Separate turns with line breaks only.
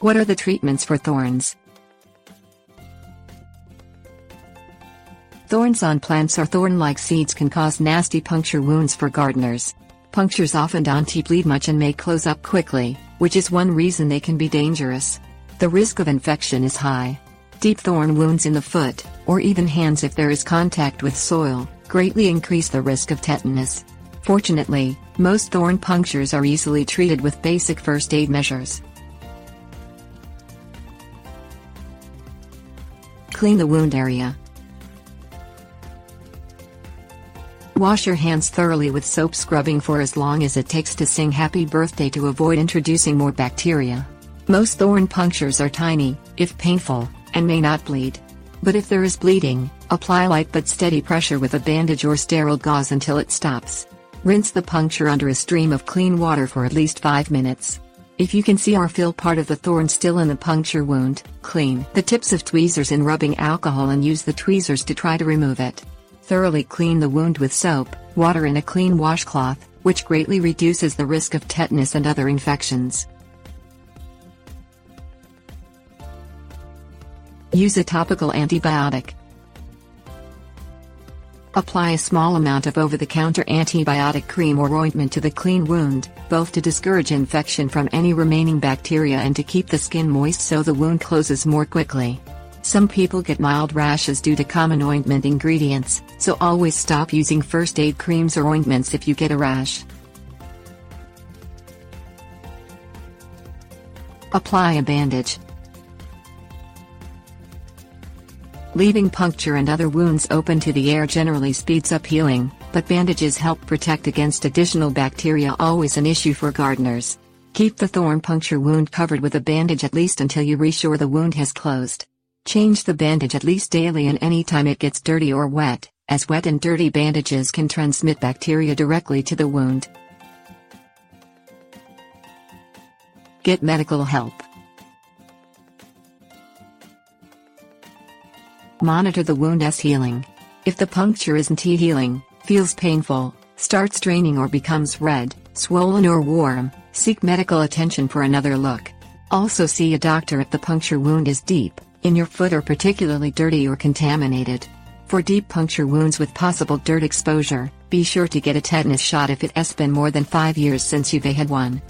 What are the treatments for thorns? Thorns on plants or thorn-like seeds can cause nasty puncture wounds for gardeners. Punctures often don't bleed much and may close up quickly, which is one reason they can be dangerous. The risk of infection is high. Deep thorn wounds in the foot, or even hands if there is contact with soil, greatly increase the risk of tetanus. Fortunately, most thorn punctures are easily treated with basic first aid measures. Clean the wound area. Wash your hands thoroughly with soap, scrubbing for as long as it takes to sing happy birthday to avoid introducing more bacteria. Most thorn punctures are tiny, if painful, and may not bleed. But if there is bleeding, apply light but steady pressure with a bandage or sterile gauze until it stops. Rinse the puncture under a stream of clean water for at least 5 minutes. If you can see or feel part of the thorn still in the puncture wound, clean the tips of tweezers in rubbing alcohol and use the tweezers to try to remove it. Thoroughly clean the wound with soap, water and a clean washcloth, which greatly reduces the risk of tetanus and other infections. Use a topical antibiotic. Apply a small amount of over-the-counter antibiotic cream or ointment to the clean wound, both to discourage infection from any remaining bacteria and to keep the skin moist so the wound closes more quickly. Some people get mild rashes due to common ointment ingredients, so always stop using first aid creams or ointments if you get a rash. Apply a bandage. Leaving puncture and other wounds open to the air generally speeds up healing, but bandages help protect against additional bacteria, always an issue for gardeners. Keep the thorn puncture wound covered with a bandage at least until you reassure the wound has closed. Change the bandage at least daily and anytime it gets dirty or wet, as wet and dirty bandages can transmit bacteria directly to the wound. Get medical help. Monitor the wound's healing. If the puncture isn't healing, feels painful, starts draining or becomes red, swollen or warm, seek medical attention for another look. Also see a doctor if the puncture wound is deep, in your foot or particularly dirty or contaminated. For deep puncture wounds with possible dirt exposure, be sure to get a tetanus shot if it has been more than 5 years since you've had one.